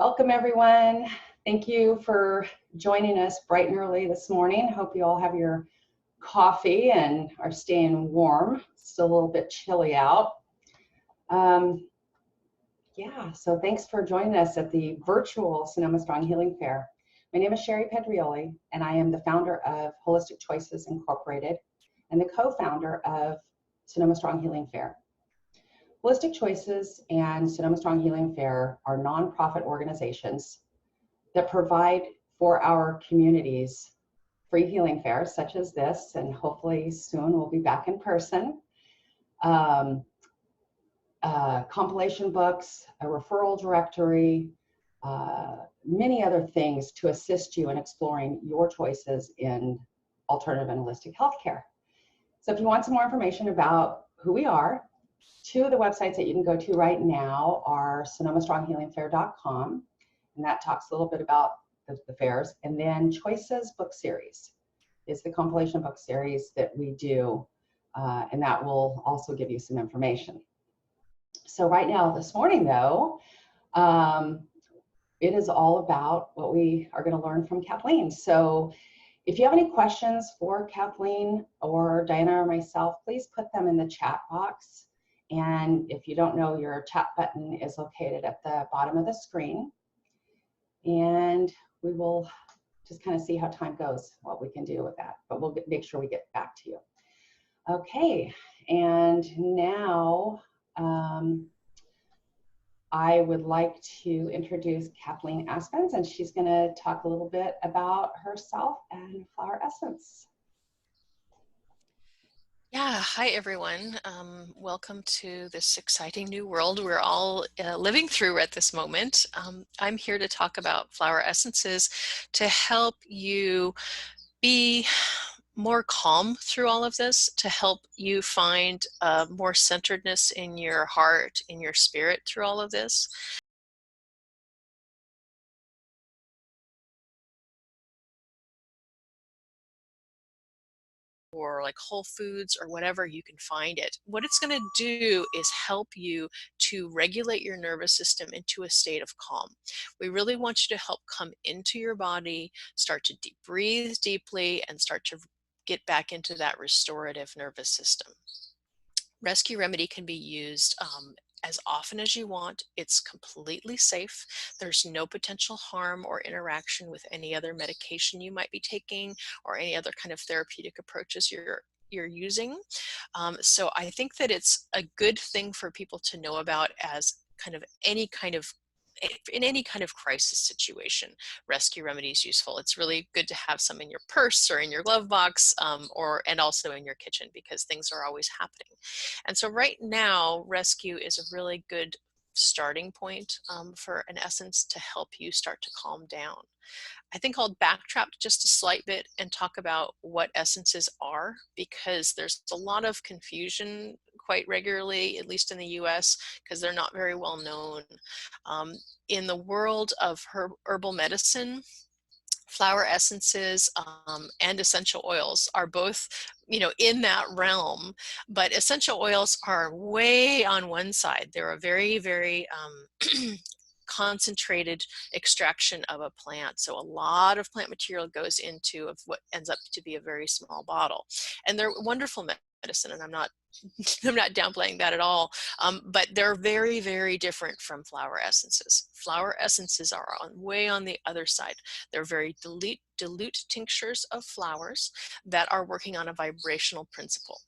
Welcome everyone. Thank you for joining us bright and early this morning. Hope you all have your coffee and are staying warm. Still a little bit chilly out. So thanks for joining us at the virtual Sonoma Strong Healing Fair. My name is Sherry Pedrioli, and I am the founder of Holistic Choices Incorporated and the co-founder of Sonoma Strong Healing Fair. Holistic Choices and Sonoma Strong Healing Fair are nonprofit organizations that provide for our communities free healing fairs such as this, and hopefully soon we'll be back in person, compilation books, a referral directory, many other things to assist you in exploring your choices in alternative and holistic healthcare. So if you want some more information about who we are, two of the websites that you can go to right now are sonomastronghealingfair.com, and that talks a little bit about the fairs. And then Choices Book Series is the compilation book series that we do, and that will also give you some information. So right now, this morning though, it is all about what we are going to learn from Kathleen. So if you have any questions for Kathleen or Diana or myself, please put them in the chat box. And if you don't know, your chat button is located at the bottom of the screen. And we will just kind of see how time goes, what we can do with that. But we'll make sure we get back to you. Okay, and now I would like to introduce Kathleen Aspenns, and she's going to talk a little bit about herself and Flower Essence. Yeah, hi everyone. Welcome to this exciting new world we're all living through at this moment. I'm here to talk about flower essences to help you be more calm through all of this, to help you find more centeredness in your heart, in your spirit through all of this. Or like Whole Foods or whatever, you can find it. What it's going to do is help you to regulate your nervous system into a state of calm. We really want you to help come into your body, start to breathe deeply, and start to get back into that restorative nervous system. Rescue Remedy can be used as often as you want. It's completely safe. There's no potential harm or interaction with any other medication you might be taking or any other kind of therapeutic approaches you're using. So I think that it's a good thing for people to know about as kind of in any kind of crisis situation. Rescue Remedy is useful. It's really good to have some in your purse or in your glove box, and also in your kitchen, because things are always happening. And so right now, Rescue is a really good starting point for an essence to help you start to calm down. I think I'll backtrack just a slight bit and talk about what essences are, because there's a lot of confusion quite regularly, at least in the US, because they're not very well known. In the world of herbal medicine, flower essences and essential oils are both, in that realm, but essential oils are way on one side. They're a very, very concentrated extraction of a plant. So a lot of plant material goes into what ends up to be a very small bottle. And they're wonderful medicine, and I'm not downplaying that at all, but they're very, very different from flower essences. Flower essences are way on the other side. They're very dilute tinctures of flowers that are working on a vibrational principle.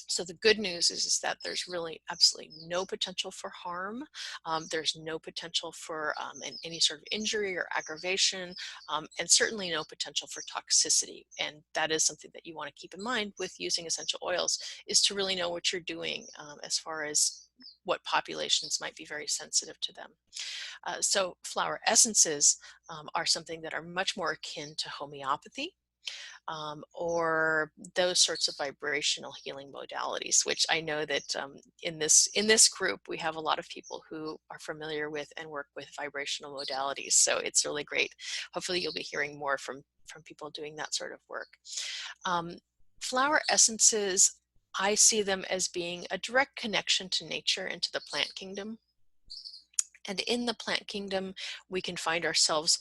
So the good news is that there's really absolutely no potential for harm. There's no potential for any sort of injury or aggravation, and certainly no potential for toxicity. And that is something that you want to keep in mind with using essential oils, is to really know what you're doing as far as what populations might be very sensitive to them. So flower essences are something that are much more akin to homeopathy. Or those sorts of vibrational healing modalities, which I know that in this group we have a lot of people who are familiar with and work with vibrational modalities. So it's really great. Hopefully you'll be hearing more from people doing that sort of work. Flower essences, I see them as being a direct connection to nature and to the plant kingdom. And in the plant kingdom, we can find ourselves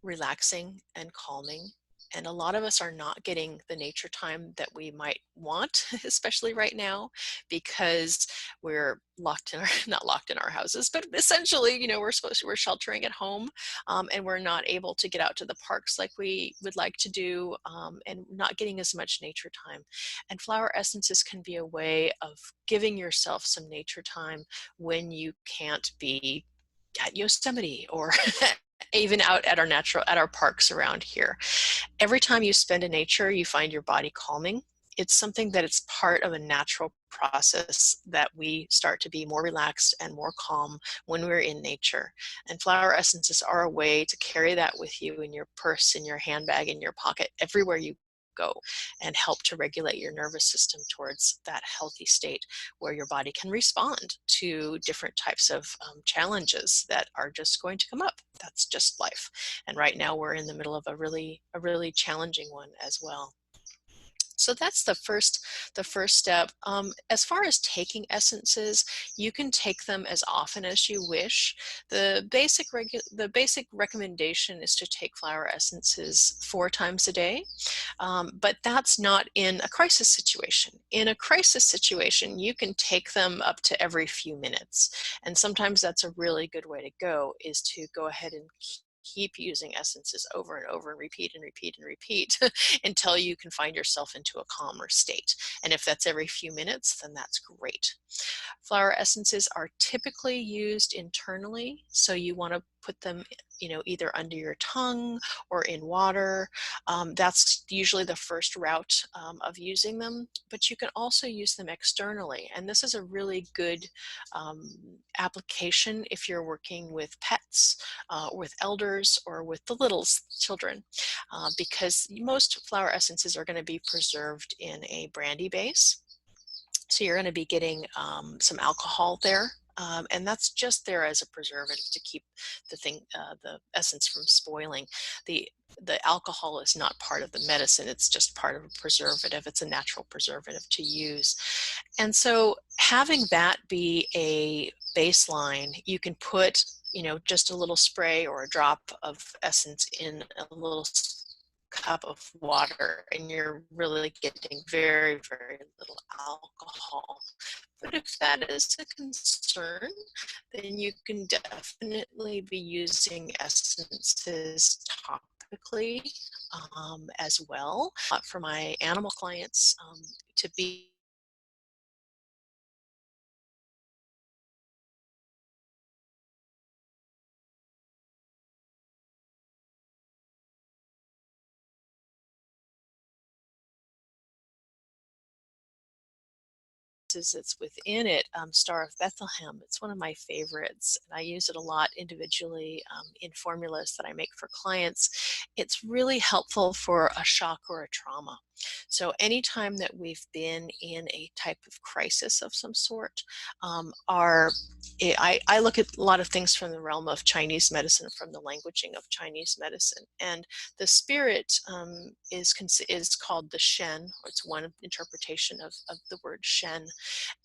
relaxing and calming. And a lot of us are not getting the nature time that we might want, especially right now, because we're locked in our, not locked in our houses, but essentially, we're sheltering at home, and we're not able to get out to the parks like we would like to do, and not getting as much nature time. And flower essences can be a way of giving yourself some nature time when you can't be at Yosemite or even out at our parks around here. Every time you spend in nature, you find your body calming. It's something that it's part of a natural process that we start to be more relaxed and more calm when we're in nature. And flower essences are a way to carry that with you in your purse, in your handbag, in your pocket, everywhere you go, and help to regulate your nervous system towards that healthy state where your body can respond to different types of challenges that are just going to come up. That's just life. And right now we're in the middle of a really challenging one as well. So that's the first step. As far as taking essences, you can take them as often as you wish. The basic recommendation is to take flower essences 4 times a day, but that's not in a crisis situation. In a crisis situation, you can take them up to every few minutes, and sometimes that's a really good way to go, is to go ahead and keep using essences over and over and repeat and repeat and repeat until you can find yourself into a calmer state. And if that's every few minutes, then that's great. Flower essences are typically used internally, so you want to put them, either under your tongue or in water. That's usually the first route of using them, but you can also use them externally. And this is a really good application if you're working with pets, with elders, or with the little children, because most flower essences are going to be preserved in a brandy base. So you're going to be getting some alcohol there, and that's just there as a preservative to keep the essence from spoiling. The alcohol is not part of the medicine, it's just part of a preservative. It's a natural preservative to use. And so having that be a baseline, you can put, just a little spray or a drop of essence in a little cup of water, and you're really getting very, very little alcohol. But if that is a concern, then you can definitely be using essences topically as well. For my animal clients, to be it's within it, Star of Bethlehem. It's one of my favorites, and I use it a lot individually in formulas that I make for clients. It's really helpful for a shock or a trauma. So anytime that we've been in a type of crisis of some sort, I look at a lot of things from the realm of Chinese medicine, from the languaging of Chinese medicine, and the spirit is called the Shen, or it's one interpretation of the word Shen.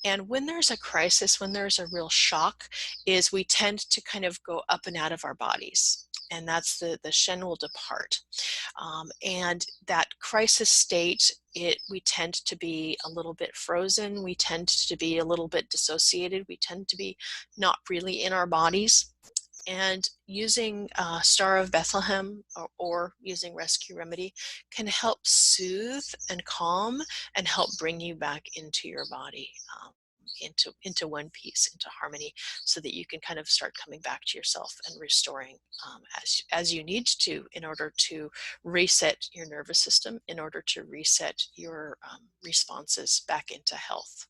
And when there's a crisis, when there's a real shock, is we tend to kind of go up and out of our bodies. And that's the Shen will depart. And that crisis state, we tend to be a little bit frozen. We tend to be a little bit dissociated. We tend to be not really in our bodies. And using Star of Bethlehem or using Rescue Remedy can help soothe and calm and help bring you back into your body, into one piece, into harmony, so that you can kind of start coming back to yourself and restoring as you need to, in order to reset your nervous system, in order to reset your responses back into health.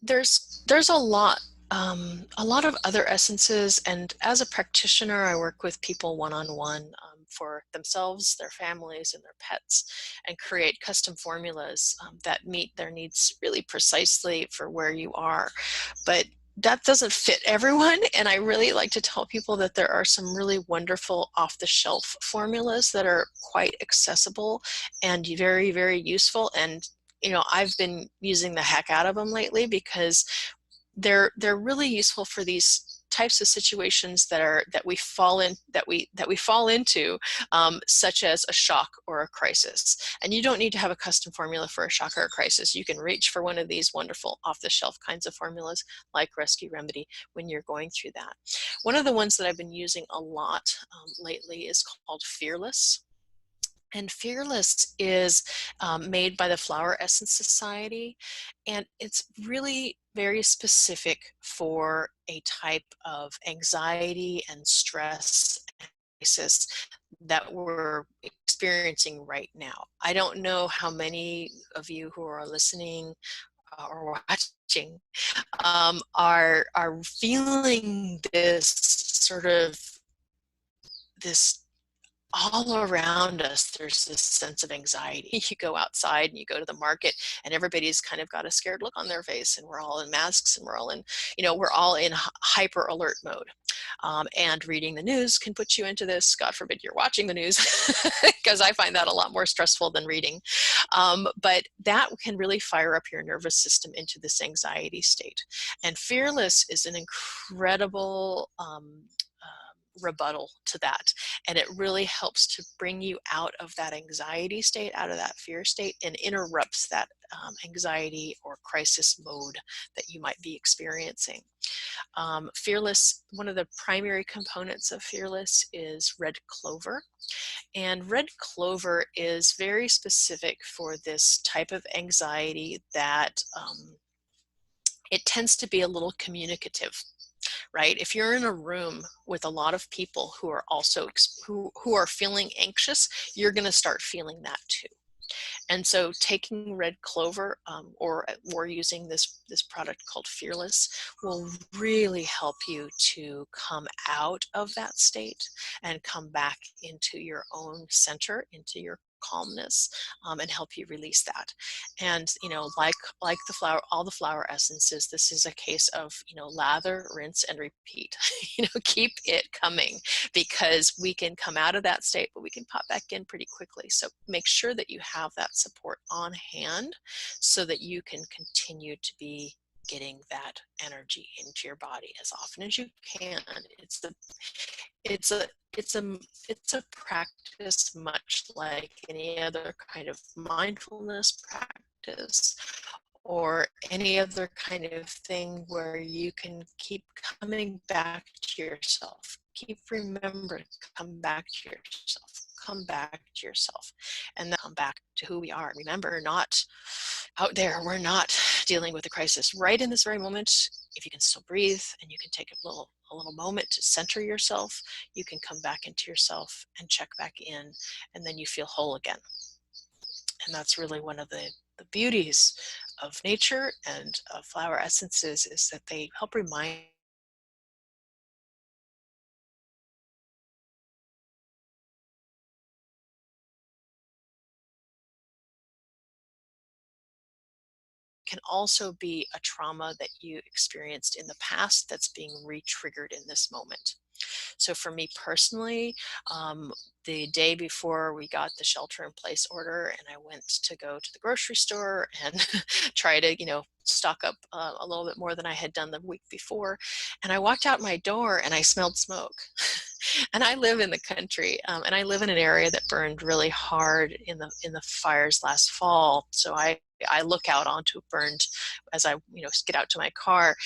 There's a lot of other essences, and as a practitioner, I work with people one-on-one for themselves, their families, and their pets, and create custom formulas that meet their needs really precisely for where you are. But that doesn't fit everyone, and I really like to tell people that there are some really wonderful off-the-shelf formulas that are quite accessible and very, very useful. And I've been using the heck out of them lately, because they're really useful for these types of situations that we fall into, such as a shock or a crisis. And you don't need to have a custom formula for a shock or a crisis. You can reach for one of these wonderful off-the-shelf kinds of formulas like Rescue Remedy when you're going through that. One of the ones that I've been using a lot lately is called Fearless. And Fearless is made by the Flower Essence Society, and it's really very specific for a type of anxiety and stress and crisis that we're experiencing right now. I don't know how many of you who are listening or watching are feeling this sort of this all around us. There's this sense of anxiety. You go outside and you go to the market and everybody's kind of got a scared look on their face, and we're all in masks, and we're all in, we're all in hyper alert mode. And reading the news can put you into this. God forbid you're watching the news, because I find that a lot more stressful than reading. But that can really fire up your nervous system into this anxiety state. And Fearless is an incredible rebuttal to that, and it really helps to bring you out of that anxiety state, out of that fear state, and interrupts that anxiety or crisis mode that you might be experiencing. Fearless, one of the primary components of Fearless is red clover, and red clover is very specific for this type of anxiety that it tends to be a little communicative. Right? If you're in a room with a lot of people who are also who are feeling anxious, you're going to start feeling that too. And so taking red clover or using this product called Fearless will really help you to come out of that state and come back into your own center, into your calmness, and help you release that. And like the flower, all the flower essences, this is a case of lather, rinse, and repeat. Keep it coming, because we can come out of that state, but we can pop back in pretty quickly. So make sure that you have that support on hand so that you can continue to be getting that energy into your body as often as you can. It's a practice much like any other kind of mindfulness practice or any other kind of thing where you can keep coming back to yourself. Keep remembering, come back to yourself, come back to yourself, and then come back to who we are. Remember, not out there, we're not dealing with a crisis. Right in this very moment, if you can still breathe and you can take a little moment to center yourself, you can come back into yourself and check back in, and then you feel whole again. And that's really one of the beauties of nature and of flower essences, is that they help remind can also be a trauma that you experienced in the past that's being re-triggered in this moment. So for me personally, the day before we got the shelter in place order, and I went to go to the grocery store and try to, stock up a little bit more than I had done the week before. And I walked out my door and I smelled smoke. And I live in the country, and I live in an area that burned really hard in the fires last fall. So I look out onto burned as I get out to my car,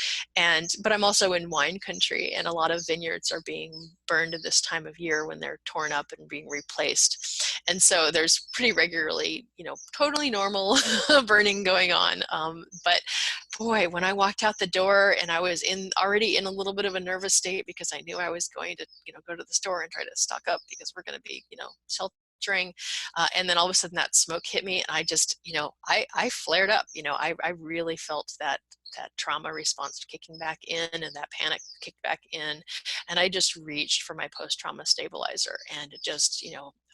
but I'm also in wine country, and a lot of vineyards are being burned at this time of year when they're torn up and being replaced. And so there's pretty regularly, totally normal burning going on. But boy, when I walked out the door and I was already in a little bit of a nervous state, because I knew I was going to, go to the store and try to stock up because we're going to be, sheltering. And then all of a sudden that smoke hit me, and I just, I flared up. I really felt that trauma response kicking back in, and that panic kicked back in. And I just reached for my post-trauma stabilizer, and it just,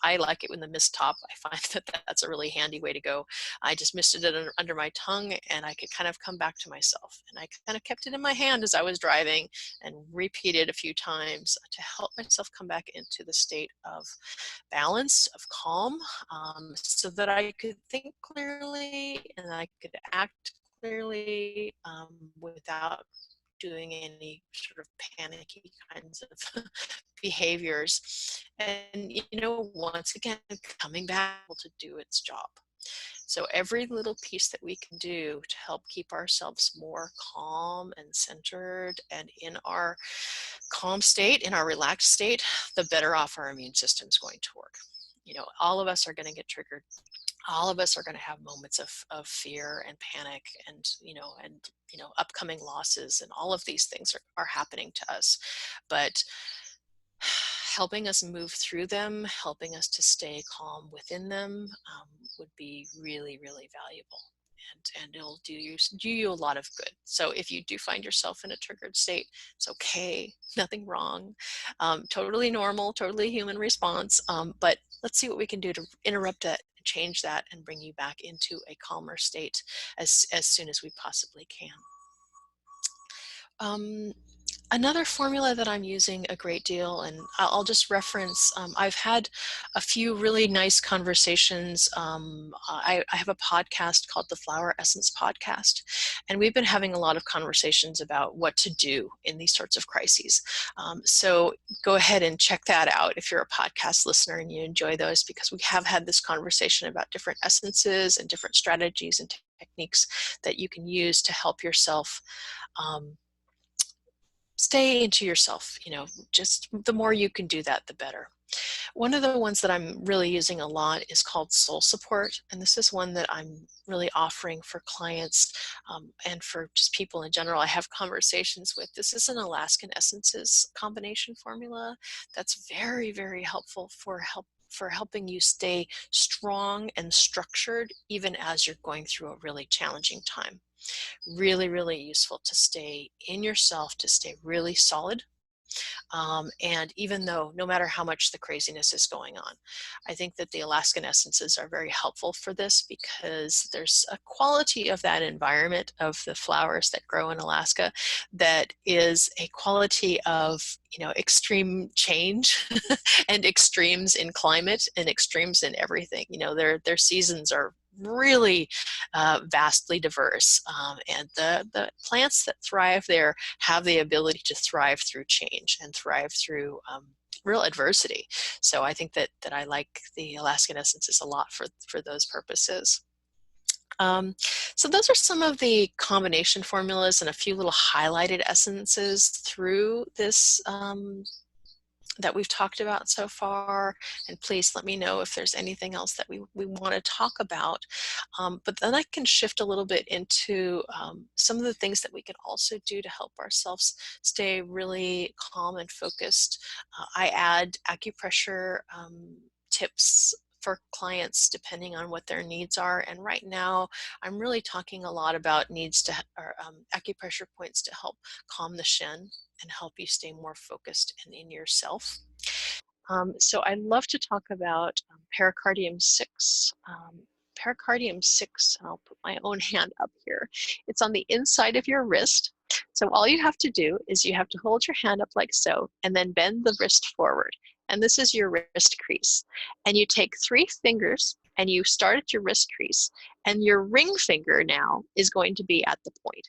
I like it when the mist top. I find that that's a really handy way to go. I just misted it under my tongue, and I could kind of come back to myself. And I kind of kept it in my hand as I was driving and repeated a few times to help myself come back into the state of balance, of calm, so that I could think clearly and I could act clearly without doing any sort of panicky kinds of behaviors. And, once again, coming back to do its job. So every little piece that we can do to help keep ourselves more calm and centered and in our calm state, in our relaxed state, the better off our immune system is going to work. All of us are going to get triggered. All of us are going to have moments of fear and panic and, upcoming losses, and all of these things are happening to us. But helping us move through them, helping us to stay calm within them, would be really, really valuable. And it'll do you a lot of good. So if you do find yourself in a triggered state, it's okay, nothing wrong, totally normal, totally human response. But let's see what we can do to interrupt that, change that, and bring you back into a calmer state as soon as we possibly can. Another formula that I'm using a great deal, and I'll just reference, I've had a few really nice conversations. I have a podcast called the Flower Essence Podcast, and we've been having a lot of conversations about what to do in these sorts of crises. So go ahead and check that out if you're a podcast listener and you enjoy those, because we have had this conversation about different essences and different strategies and techniques that you can use to help yourself stay into yourself. Just the more you can do that, the better. One of the ones that I'm really using a lot is called Soul Support, and this is one that I'm really offering for clients, and for just people in general I have conversations with. This is an Alaskan Essences combination formula that's very, very helpful for helping you stay strong and structured even as you're going through a really challenging time. Really, really useful to stay in yourself, to stay really solid. And even though, no matter how much the craziness is going on, I think that the Alaskan essences are very helpful for this, because there's a quality of that environment of the flowers that grow in Alaska that is a quality of, extreme change and extremes in climate and extremes in everything. Their seasons are really vastly diverse, and the plants that thrive there have the ability to thrive through change and thrive through real adversity. So I think that I like the Alaskan essences a lot for those purposes. So those are some of the combination formulas and a few little highlighted essences through this that we've talked about so far, and please let me know if there's anything else that we want to talk about. But then I can shift a little bit into some of the things that we can also do to help ourselves stay really calm and focused. I add acupressure tips for clients depending on what their needs are, and right now I'm really talking a lot about acupressure points to help calm the shen and help you stay more focused and in yourself. So I love to talk about pericardium 6. Pericardium 6, and I'll put my own hand up here. It's on the inside of your wrist. So all you have to do is you have to hold your hand up like so, and then bend the wrist forward. And this is your wrist crease. And you take 3 fingers and you start at your wrist crease, and your ring finger now is going to be at the point.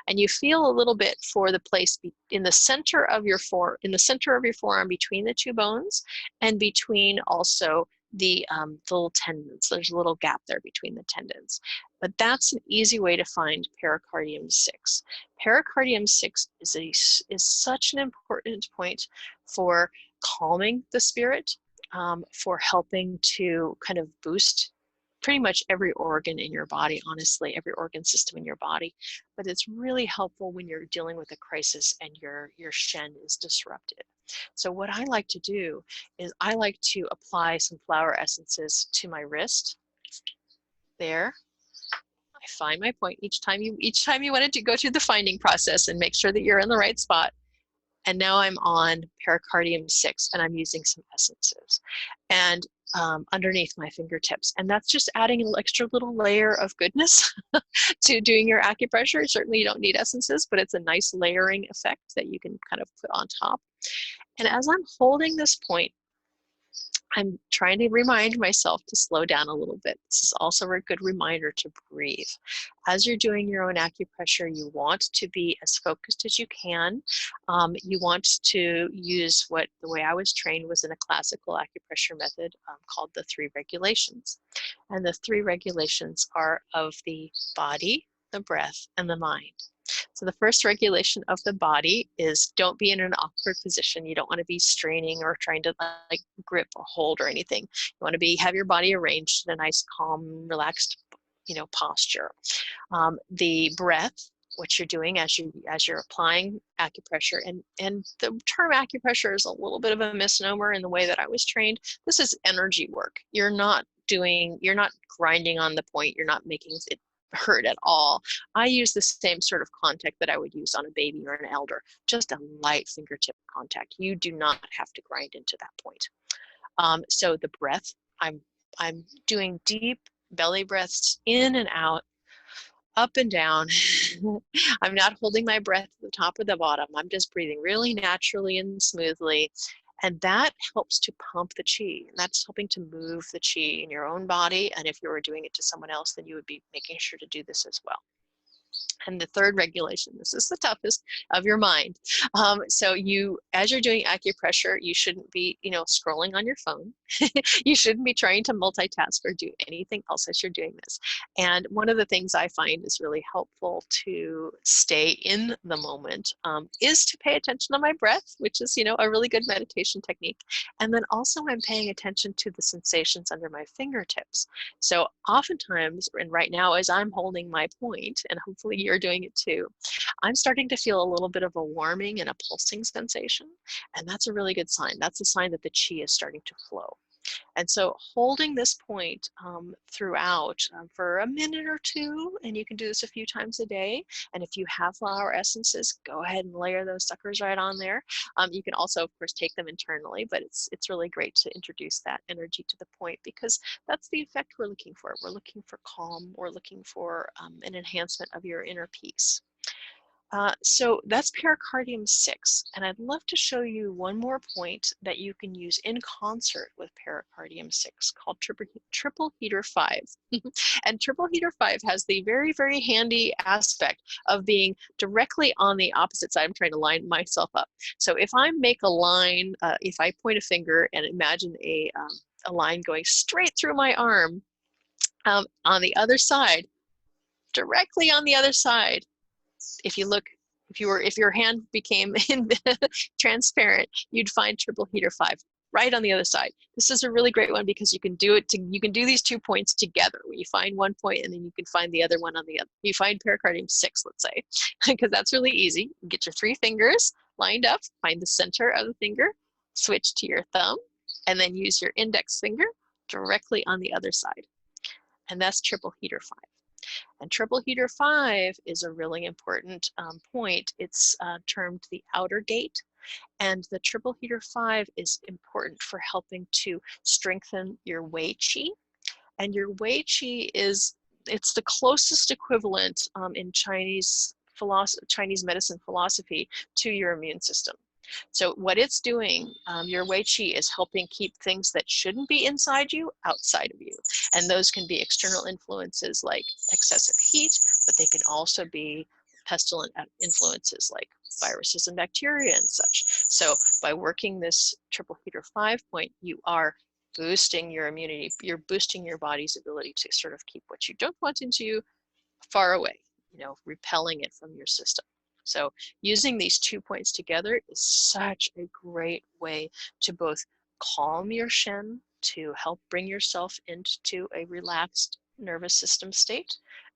And you feel a little bit for the place in the center of your forearm between the 2 bones, and between also the little tendons. There's a little gap there between the tendons. But that's an easy way to find pericardium 6. Pericardium 6 is such an important point for calming the spirit, for helping to kind of boost pretty much every organ in your body, honestly, every organ system in your body. But it's really helpful when you're dealing with a crisis and your shen is disrupted. So what I like to do is I like to apply some flower essences to my wrist. There. I find my point each time you wanted to go through the finding process and make sure that you're in the right spot. And now I'm on pericardium 6, and I'm using some essences and underneath my fingertips. And that's just adding an extra little layer of goodness to doing your acupressure. Certainly you don't need essences, but it's a nice layering effect that you can kind of put on top. And as I'm holding this point, I'm trying to remind myself to slow down a little bit. This is also a good reminder to breathe. As you're doing your own acupressure, you want to be as focused as you can. You want to use what the way I was trained was in a classical acupressure method called the three regulations. And the three regulations are of the body, the breath, and the mind. So the first regulation of the body is don't be in an awkward position. You don't want to be straining or trying to like grip or hold or anything. You want to have your body arranged in a nice, calm, relaxed, posture. The breath, what you're doing as you're applying acupressure, and the term acupressure is a little bit of a misnomer in the way that I was trained. This is energy work. You're not grinding on the point. You're not making it hurt at all. I use the same sort of contact that I would use on a baby or an elder, just a light fingertip contact. You do not have to grind into that point. So the breath, I'm doing deep belly breaths in and out, up and down. I'm not holding my breath at the top or the bottom. I'm just breathing really naturally and smoothly. And that helps to pump the chi. And that's helping to move the chi in your own body. And if you were doing it to someone else, then you would be making sure to do this as well. And the third regulation, this is the toughest, of your mind. So as you're doing acupressure, you shouldn't be, scrolling on your phone. You shouldn't be trying to multitask or do anything else as you're doing this. And one of the things I find is really helpful to stay in the moment is to pay attention to my breath, which is, a really good meditation technique. And then also I'm paying attention to the sensations under my fingertips. So oftentimes, and right now as I'm holding my point, and hopefully you're doing it too, I'm starting to feel a little bit of a warming and a pulsing sensation. And that's a really good sign. That's a sign that the chi is starting to flow. And so holding this point throughout for a minute or two, and you can do this a few times a day. And if you have flower essences, go ahead and layer those suckers right on there. You can also, of course, take them internally, but it's really great to introduce that energy to the point because that's the effect we're looking for. We're looking for calm. We're looking for an enhancement of your inner peace. So that's pericardium 6, and I'd love to show you one more point that you can use in concert with pericardium 6 called triple heater 5. And triple heater 5 has the very, very handy aspect of being directly on the opposite side. I'm trying to line myself up. So if I make a line, if I point a finger and imagine a line going straight through my arm, on the other side, directly on the other side, if your hand became transparent, you'd find triple heater 5 right on the other side. This is a really great one because you can do these 2 points together. You find one point and then you can find the other one on the other. You find pericardium 6, let's say, because that's really easy. You get your 3 fingers lined up, find the center of the finger, switch to your thumb, and then use your index finger directly on the other side. And that's triple heater 5. And triple heater 5 is a really important point. It's termed the outer gate. And the triple heater 5 is important for helping to strengthen your Wei Qi. And your Wei Qi it's the closest equivalent in Chinese medicine philosophy to your immune system. So what it's doing, your Wei Qi is helping keep things that shouldn't be inside you outside of you. And those can be external influences like excessive heat, but they can also be pestilent influences like viruses and bacteria and such. So by working this triple heater 5 point, you are boosting your immunity. You're boosting your body's ability to sort of keep what you don't want into you far away, repelling it from your system. So using these 2 points together is such a great way to both calm your Shen, to help bring yourself into a relaxed nervous system state,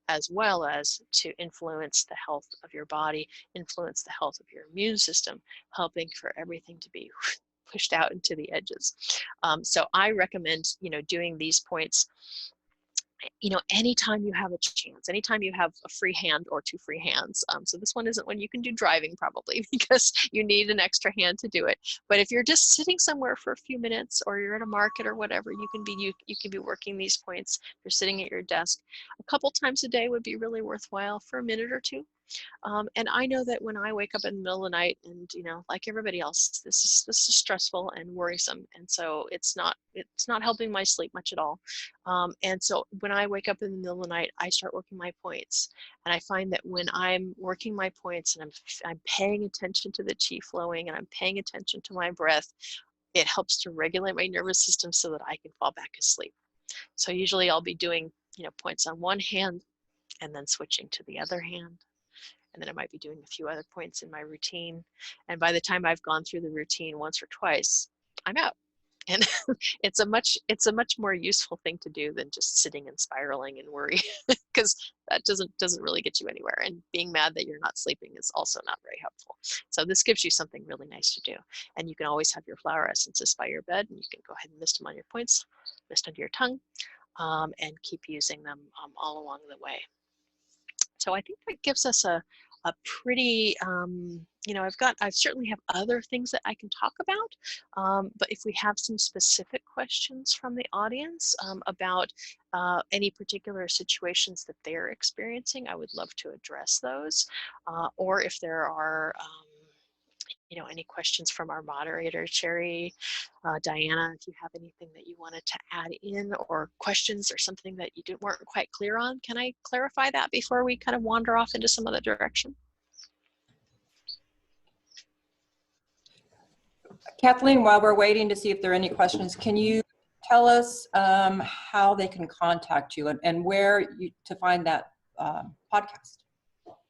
as well as to influence the health of your body, influence the health of your immune system, helping for everything to be pushed out into the edges. So I recommend, doing these points anytime you have a chance, anytime you have a free hand or 2 free hands. So this one isn't one you can do driving probably because you need an extra hand to do it. But if you're just sitting somewhere for a few minutes or you're at a market or whatever, you can be working these points. You're sitting at your desk. A couple times a day would be really worthwhile for a minute or 2. And I know that when I wake up in the middle of the night, and like everybody else, this is stressful and worrisome, and so it's not helping my sleep much at all. And so when I wake up in the middle of the night, I start working my points, and I find that when I'm working my points and I'm paying attention to the chi flowing and I'm paying attention to my breath, it helps to regulate my nervous system so that I can fall back asleep. So usually I'll be doing points on one hand and then switching to the other hand. And then I might be doing a few other points in my routine. And by the time I've gone through the routine once or twice, I'm out. And it's a much more useful thing to do than just sitting and spiraling and worry, because that doesn't really get you anywhere. And being mad that you're not sleeping is also not very helpful. So this gives you something really nice to do. And you can always have your flower essences by your bed, and you can go ahead and mist them on your points, mist under your tongue, and keep using them all along the way. So I think that gives us a pretty, I certainly have other things that I can talk about, but if we have some specific questions from the audience about any particular situations that they're experiencing, I would love to address those. Or if there are any questions from our moderator, Sherry, Diana, if you have anything that you wanted to add in, or questions or something that you weren't quite clear on, can I clarify that before we kind of wander off into some other direction? Kathleen, while we're waiting to see if there are any questions, can you tell us how they can contact you and where to find that podcast?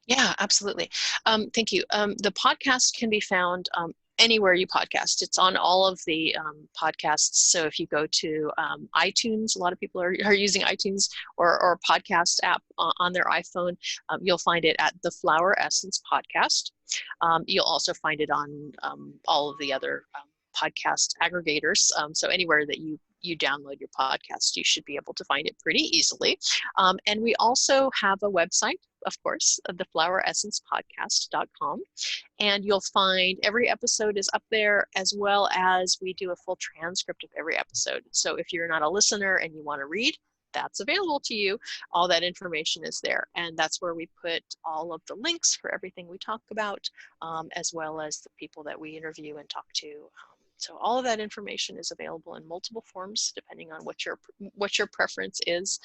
Yeah, absolutely. Thank you. The podcast can be found anywhere you podcast. It's on all of the podcasts. So if you go to iTunes, a lot of people are using iTunes or podcast app on their iPhone, you'll find it at the Flower Essence Podcast. You'll also find it on all of the other podcast aggregators. So anywhere that you download your podcast, you should be able to find it pretty easily. And we also have a website, of course, thefloweressencepodcast.com. And you'll find every episode is up there, as well as we do a full transcript of every episode. So if you're not a listener and you want to read, that's available to you. All that information is there. And that's where we put all of the links for everything we talk about, as well as the people that we interview and talk to. So all of that information is available in multiple forms, depending on what your preference is.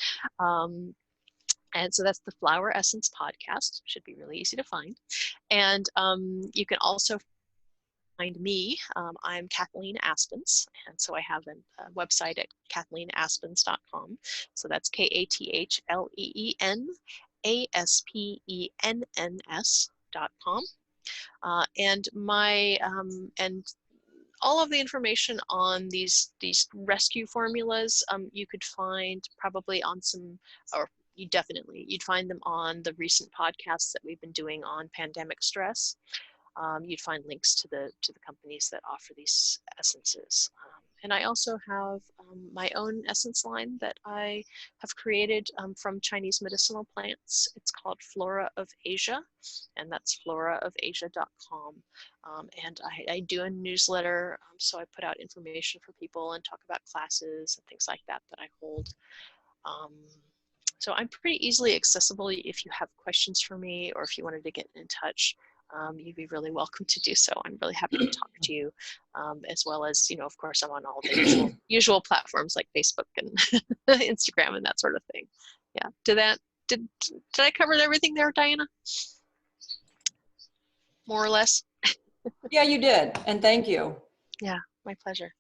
And so that's the Flower Essence Podcast. Should be really easy to find. And you can also find me. I'm Kathleen Aspenns. And so I have a website at kathleenaspenns.com. So that's KathleenAspenns.com. And and all of the information on these rescue formulas, you could find probably on you'd find them on the recent podcasts that we've been doing on pandemic stress. You'd find links to the companies that offer these essences. And I also have my own essence line that I have created from Chinese medicinal plants. It's called Flora of Asia, and that's floraofasia.com. And I do a newsletter, so I put out information for people and talk about classes and things like that I hold. So I'm pretty easily accessible. If you have questions for me, or if you wanted to get in touch, you'd be really welcome to do so. I'm really happy to talk to you, as well as, of course, I'm on all the usual platforms like Facebook and Instagram and that sort of thing. Yeah. Did I cover everything there, Diana? More or less? Yeah, you did. And thank you. Yeah, my pleasure.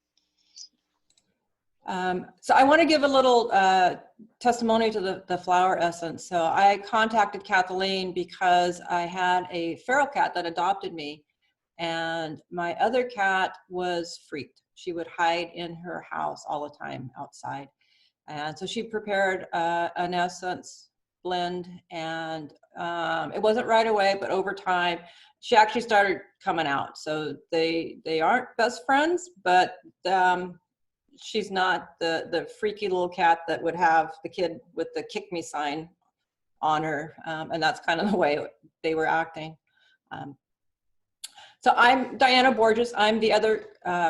So I want to give a little testimony to the flower essence. So I contacted Kathleen because I had a feral cat that adopted me, and my other cat was freaked. She would hide in her house all the time outside. And so she prepared an essence blend, and it wasn't right away, but over time, she actually started coming out. So they aren't best friends, but she's not the freaky little cat that would have the kid with the kick me sign on her. And that's kind of the way they were acting. So I'm Diana Borges. I'm the other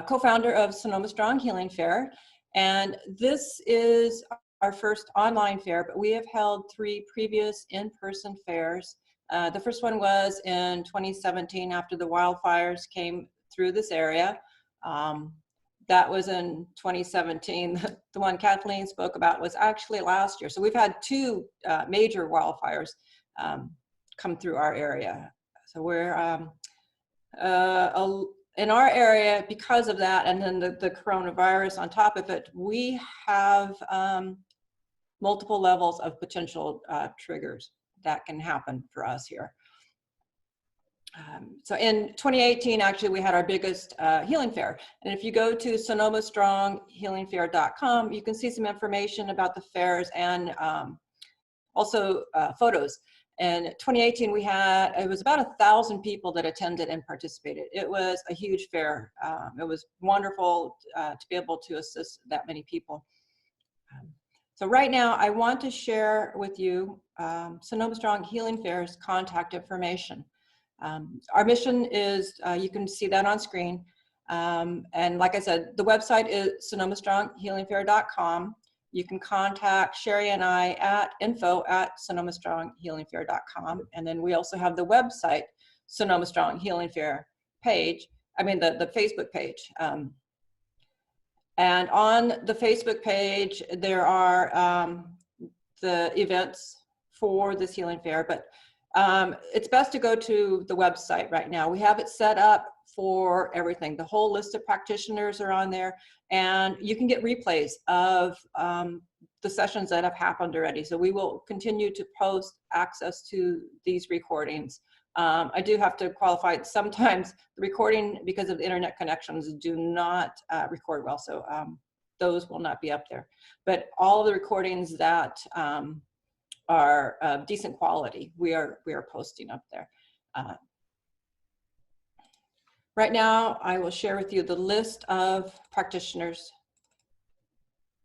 co-founder of Sonoma Strong Healing Fair. And this is our first online fair, but we have held 3 previous in-person fairs. The first one was in 2017 after the wildfires came through this area. That was in 2017. The one Kathleen spoke about was actually last year. So we've had two major wildfires come through our area. So we're in our area, because of that, and then the coronavirus on top of it, we have multiple levels of potential triggers that can happen for us here. So in 2018, actually, we had our biggest healing fair. And if you go to SonomaStrongHealingFair.com, you can see some information about the fairs and also photos. In 2018, we had, it was about 1,000 people that attended and participated. It was a huge fair. It was wonderful to be able to assist that many people. So right now, I want to share with you Sonoma Strong Healing Fair's contact information. Our mission is, you can see that on screen. And like I said, the website is SonomaStrongHealingFair.com. You can contact Sherry and I at info@SonomaStrongHealingFair.com. And then we also have the website, Sonoma Strong Healing Fair page, the Facebook page. And on the Facebook page, there are the events for this healing fair, but it's best to go to the website right now. We have it set up for everything. The whole list of practitioners are on there, and you can get replays of the sessions that have happened already. So we will continue to post access to these recordings. I do have to qualify it. Sometimes the recording, because of the internet connections, do not record well. So those will not be up there. But all of the recordings that are of decent quality, we are posting up there. Right now, I will share with you the list of practitioners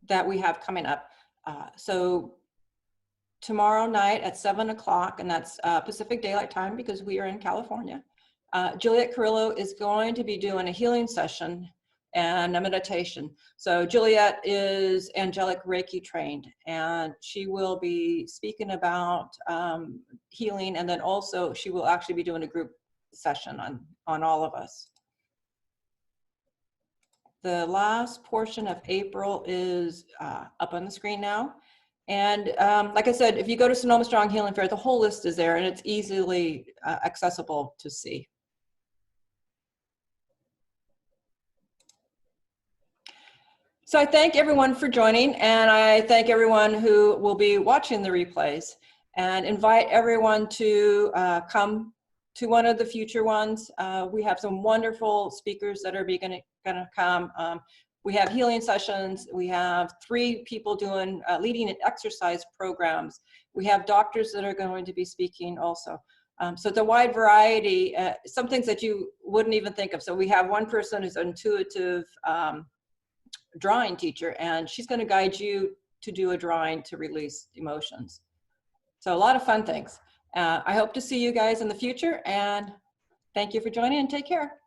that we have coming up. So tomorrow night at 7 o'clock, and that's Pacific Daylight Time because we are in California, Juliet Carrillo is going to be doing a healing session and a meditation. So Juliet is angelic Reiki trained, and she will be speaking about healing, and then also she will actually be doing a group session on all of us. The last portion of April is up on the screen now. And like I said, if you go to Sonoma Strong Healing Fair, the whole list is there and it's easily accessible to see. So I thank everyone for joining, and I thank everyone who will be watching the replays, and invite everyone to come to one of the future ones. We have some wonderful speakers that are gonna come. We have healing sessions. We have 3 people doing leading and exercise programs. We have doctors that are going to be speaking also. So it's a wide variety, some things that you wouldn't even think of. So we have one person who's an intuitive drawing teacher, and she's going to guide you to do a drawing to release emotions. So a lot of fun things. I hope to see you guys in the future, and thank you for joining, and take care.